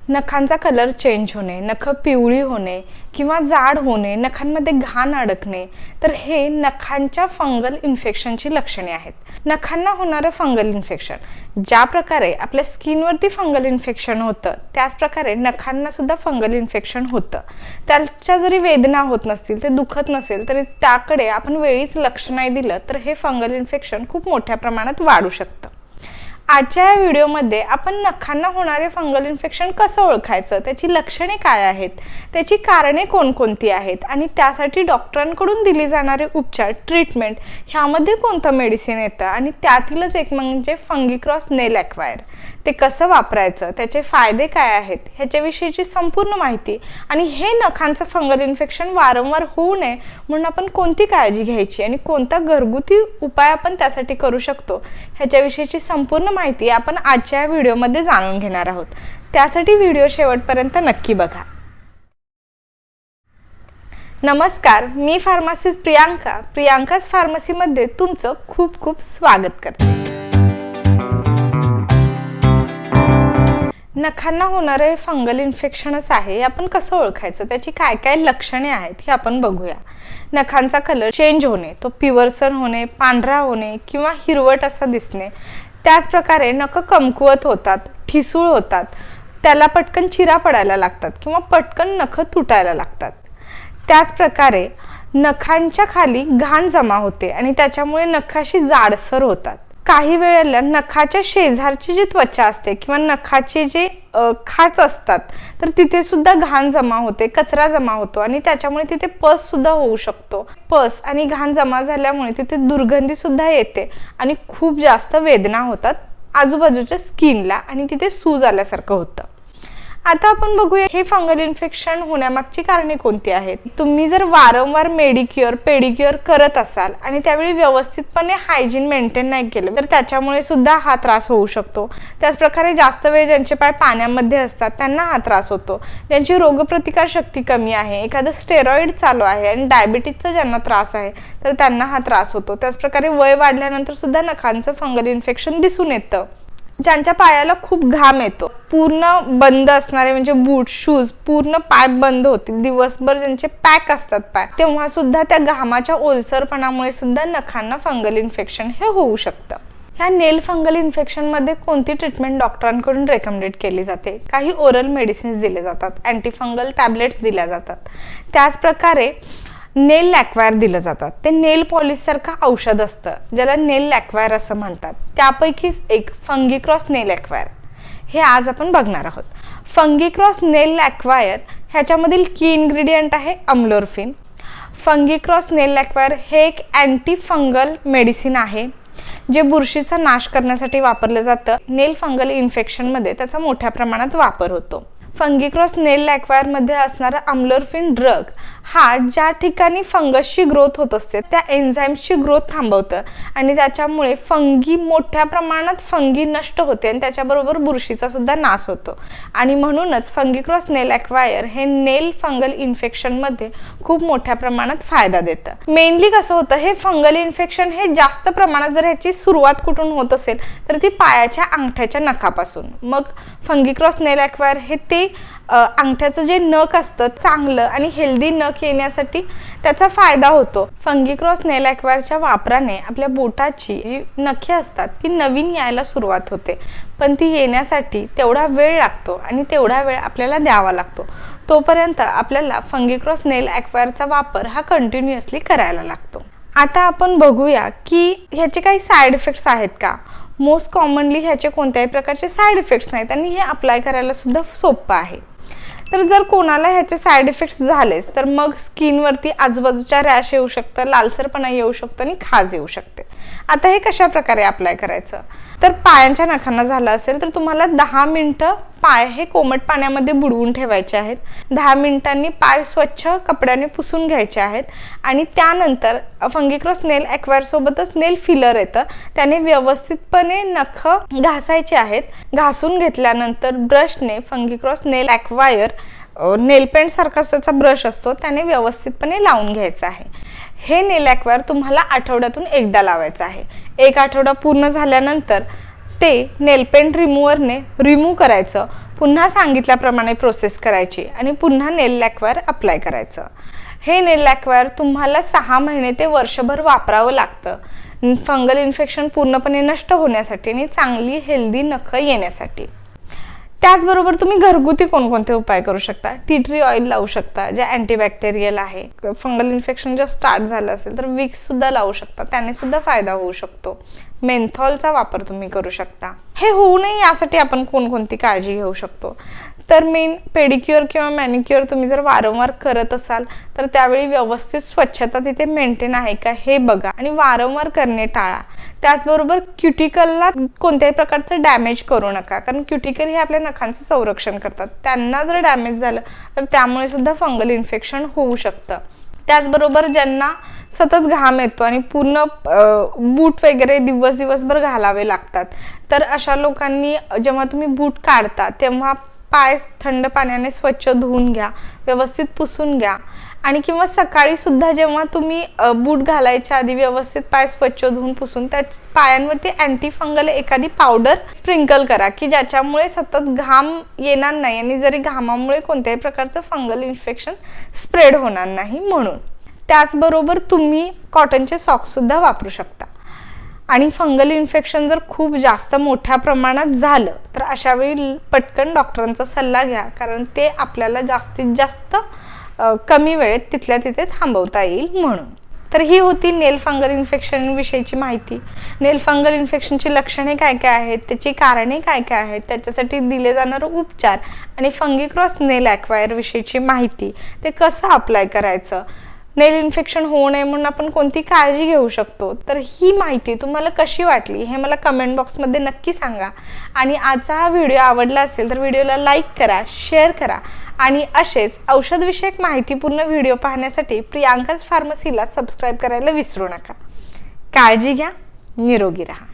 नखांचा colour change होणे, नख पिवळी होणे किंवा जाड होणे, नखांमध्ये घाण अडकणे, तर हे नखांच्या फंगल इन्फेक्शनची लक्षणे आहेत. नखांना होणारं फंगल इन्फेक्शन, ज्या प्रकारे आपल्या स्किनवरती फंगल इन्फेक्शन होतं त्याच प्रकारे नखांना सुद्धा फंगल इन्फेक्शन होतं. त्याच्या जरी वेदना होत नसतील, ते दुखत नसेल तरी त्याकडे आपण वेळीच लक्ष नाही दिलं तर हे फंगल इन्फेक्शन खूप मोठ्या प्रमाणात वाढू शकतं. आजच्या या व्हिडिओमध्ये आपण नखांना होणारे फंगल इन्फेक्शन कसं ओळखायचं, त्याची लक्षणे काय आहेत, त्याची कारणे कोणकोणती आहेत आणि त्यासाठी डॉक्टरांकडून दिली जाणारे उपचार, ट्रीटमेंट ह्यामध्ये कोणतं मेडिसिन येतं आणि त्यातीलच एक म्हणजे फंगीक्रॉस नेल ॲक्वायर, ते कसं वापरायचं, त्याचे फायदे काय आहेत ह्याच्याविषयीची संपूर्ण माहिती आणि हे नखांचं फंगल इन्फेक्शन वारंवार होऊ नये म्हणून आपण कोणती काळजी घ्यायची आणि कोणता घरगुती उपाय आपण त्यासाठी करू शकतो ह्याच्याविषयीची संपूर्ण माहिती आपण आजच्या व्हिडिओमध्ये जाणून घेणार आहोत. त्यासाठी व्हिडिओ शेवटपर्यंत नक्की बघा. नमस्कार, मी फार्मासिस्ट प्रियांकास फार्मसीमध्ये तुमचं खूप खूप स्वागत करते. नखांना होणारे फंगल इन्फेक्शनच आहे, आपण कसं ओळखायचं, त्याची काय काय लक्षणे आहेत हे आपण बघूया. नखांचा कलर चेंज होणे, तो पिवळसर होणे, पांढरा होणे किंवा हिरवट असा दिसणे. त्याच प्रकारे नख कमकुवत होतात, ठिसूळ होतात, त्याला पटकन चिरा पडायला लागतात किंवा पटकन नख तुटायला लागतात. त्याच प्रकारे नखांच्या खाली घाण जमा होते आणि त्याच्यामुळे नखाशी जाडसर होतात. काही वेळेला नखाच्या शेजारची जी त्वचा असते किंवा नखाचे जे खाच असतात तर तिथे सुद्धा घाण जमा होते, कचरा जमा होतो आणि त्याच्यामुळे तिथे पस सुद्धा होऊ शकतो. पस आणि घाण जमा झाल्यामुळे तिथे दुर्गंधी सुद्धा येते आणि खूप जास्त वेदना होतात आजूबाजूच्या स्किनला आणि तिथे सूज आल्यासारखं होतं. आता आपण बघूया हे फंगल इन्फेक्शन होण्यामागची कारणे कोणती आहेत. तुम्ही जर वारंवार मेडिक्युअर, पेडिक्युअर करत असाल आणि त्यावेळी व्यवस्थितपणे हायजीन मेंटेन नाही केलं तर त्याच्यामुळे सुद्धा हा त्रास होऊ शकतो. त्याचप्रकारे जास्त वेळ ज्यांचे पाय पाण्यामध्ये असतात त्यांना हा त्रास होतो. ज्यांची रोगप्रतिकार शक्ती कमी आहे, एखादं स्टेरॉइड चालू आहे आणि डायबिटीजचा ज्यांना त्रास आहे तर त्यांना हा त्रास होतो. त्याचप्रकारे वय वाढल्यानंतर सुद्धा नखांचं फंगल इन्फेक्शन दिसून येतं. ज्यांच्या पायाला खूप घाम येतो, पूर्ण बंद असणारे म्हणजे बूट, शूज पूर्ण पाय बंद होतील, दिवसभर ज्यांचे पॅक असतात पाय, तेव्हा सुद्धा त्या घामाच्या ओलसरपणामुळे सुद्धा नखांना फंगल इन्फेक्शन हे होऊ शकतं. ह्या नेल फंगल इन्फेक्शनमध्ये कोणती ट्रीटमेंट डॉक्टरांकडून रेकमेंडेड केली जाते? काही ओरल मेडिसिन्स दिले जातात, अँटीफंगल टॅबलेट्स दिल्या जातात. त्याच प्रकारे नेल लॅक्वायर दिलं जातात. ते नेल पॉलिश सारखं औषध असतं ज्याला नेल लॅक्वायर असं म्हणतात. त्यापैकीच एक फंगीक्रॉस नेल ॲक्वायर हे आज आपण बघणार आहोत. फंगीक्रॉस नेल लॅक्वायर ह्याच्यामधील की इन्ग्रेडियंट आहे अम्लोरफिन. फंगीक्रॉस नेल लॅक्वायर हे एक अँटी फंगल मेडिसिन आहे जे बुरशीचा नाश करण्यासाठी वापरलं जातं. नेल फंगल इन्फेक्शनमध्ये त्याचा मोठ्या प्रमाणात वापर होतो. फंगीक्रॉस नेल लॅक्वायरमध्ये असणारा अम्लोरफिन ड्रग हा ज्या ठिकाणी फंगसची ग्रोथ होत असते त्या एन्झाईम्सची ग्रोथ थांबवतं आणि त्याच्यामुळे मोठ्या प्रमाणात फंगी नष्ट होते आणि त्याच्याबरोबर बुरशीचा सुद्धा नाश होतो आणि म्हणूनच फंगीक्रॉस नेल ॲक्वायर हे नेल फंगल इन्फेक्शनमध्ये खूप मोठ्या प्रमाणात फायदा देतं. मेनली कसं होतं, हे फंगल इन्फेक्शन हे जास्त प्रमाणात जर ह्याची सुरुवात कुठून होत असेल तर ती पायाच्या अंगठ्याच्या नखापासून. मग फंगीक्रॉस नेल ॲक्वायर हे ते अंगठ्याचं जे नख असतं चांगलं आणि हेल्दी नख येण्यासाठी त्याचा फायदा होतो. फंगीक्रॉस नेल ॲक्वायरच्या वापराने आपल्या बोटाची जी नखे असतात ती नवीन यायला सुरुवात होते, पण ती येण्यासाठी तेवढा वेळ लागतो आणि तेवढा वेळ आपल्याला द्यावा लागतो. तोपर्यंत आपल्याला फंगीक्रॉस नेल ॲक्वायरचा वापर हा कंटिन्युअसली करायला लागतो. आता आपण बघूया की ह्याचे काही साईड इफेक्ट्स आहेत का. मोस्ट कॉमनली ह्याचे कोणत्याही प्रकारचे साईड इफेक्ट्स नाहीत आणि हे अप्लाय करायला सुद्धा सोपं आहे. तर जर कोणाला ह्याचे साईड इफेक्ट्स झालेच तर मग स्किनवरती आजूबाजूच्या रॅश येऊ शकतं, लालसरपणा येऊ शकतो आणि खाज येऊ शकते. आता हे कशा प्रकारे अप्लाय करायचं, तर पायांच्या नखांना झालं असेल तर तुम्हाला 10 मिनिटं पाय हे कोमट पाण्यामध्ये बुडवून ठेवायचे आहेत. 10 मिनिटांनी पाय स्वच्छ कपड्याने पुसून घ्यायचे आहेत आणि त्यानंतर फंगीक्रॉस नेल ॲक्वायर सोबतच नेल फिलर येतं, त्याने व्यवस्थितपणे नख घासायचे आहेत. घासून घेतल्यानंतर ब्रशने फंगीक्रॉस नेल ॲक्वायर नेल पेंट सारखा त्याचा ब्रश असतो त्याने व्यवस्थितपणे लावून घ्यायचं आहे. हे नेल ॲक्वायर तुम्हाला आठवड्यातून एकदा लावायचं आहे. एक आठवडा पूर्ण झाल्यानंतर ते नेल पेंट रिमूव्हरने रिमूव्ह करायचं. पुन्हा सांगितल्याप्रमाणे प्रोसेस करायची आणि पुन्हा नेल लॅकवर अप्लाय करायचं. हे नेल लॅकवर तुम्हाला 6 महिने ते वर्षभर वापरावं लागतं फंगल इन्फेक्शन पूर्णपणे नष्ट होण्यासाठी आणि चांगली हेल्दी नखं येण्यासाठी. त्याचबरोबर तुम्ही घरगुती कोणकोणते उपाय करू शकता. टी ट्री ऑइल लावू शकता जे अँटीबॅक्टेरियल आहे. फंगल इन्फेक्शन जर स्टार्ट झालं असेल तर विक्स सुद्धा लावू शकता, त्याने सुद्धा फायदा होऊ शकतो. मेंथॉलचा वापर तुम्ही करू शकता. हे होऊ नये यासाठी आपण कोणकोणती काळजी घेऊ शकतो तर मेन पेडिक्युअर किंवा मॅनिक्युअर तुम्ही जर वारंवार करत असाल तर त्यावेळी व्यवस्थित स्वच्छता तिथे मेंटेन आहे का हे बघा आणि वारंवार करणे टाळा. त्याचबरोबर क्युटिकलला कोणत्याही प्रकारचं डॅमेज करू नका, कारण क्युटिकल हे आपल्या नखांचं संरक्षण करतात. त्यांना जर डॅमेज झालं तर त्यामुळे सुद्धा फंगल इन्फेक्शन होऊ शकतं. त्याचबरोबर ज्यांना सतत घाम येतो आणि पूर्ण बूट वगैरे दिवसभर घालावे लागतात तर अशा लोकांनी जेव्हा तुम्ही बूट काढता तेव्हा पाय थंड पाण्याने स्वच्छ धुवून घ्या, व्यवस्थित पुसून घ्या आणि किंवा सकाळी सुद्धा जेव्हा तुम्ही बूट घालायच्या आधी व्यवस्थित पाय स्वच्छ धुवून पुसून त्या पायांवरती अँटी फंगल एखादी पावडर स्प्रिंकल करा की ज्याच्यामुळे सतत घाम येणार नाही आणि जरी घामामुळे कोणत्याही प्रकारचं फंगल इन्फेक्शन स्प्रेड होणार नाही म्हणून. त्याचबरोबर तुम्ही कॉटनचे सॉक्स सुद्धा वापरू शकता. आणि फंगल इन्फेक्शन जर खूप जास्त मोठ्या प्रमाणात झालं तर अशा वेळी पटकन डॉक्टरांचा सल्ला घ्या, कारण ते आपल्याला जास्तीत जास्त कमी वेळेत तिथल्या तिथे थांबवता येईल म्हणून. तर ही होती नेल फंगल इन्फेक्शन विषयीची माहिती. नेल फंगल इन्फेक्शनची लक्षणे काय काय आहेत, त्याची कारणे काय काय आहेत, त्याच्यासाठी दिले जाणारे उपचार आणि फंगीक्रॉस नेल ॲक्वायर विषयीची माहिती, ते कसं अप्लाय करायचं, नेल इन्फेक्शन होऊ नये म्हणून आपण कोणती काळजी घेऊ शकतो. तर ही माहिती तुम्हाला कशी वाटली हे मला कमेंट बॉक्समध्ये नक्की सांगा. आणि आजचा हा व्हिडिओ आवडला असेल तर व्हिडिओला लाईक करा, शेअर करा आणि असेच औषधविषयक माहितीपूर्ण व्हिडिओ पाहण्यासाठी प्रियांकाज फार्मसीला सबस्क्राईब करायला विसरू नका. काळजी घ्या, निरोगी राहा.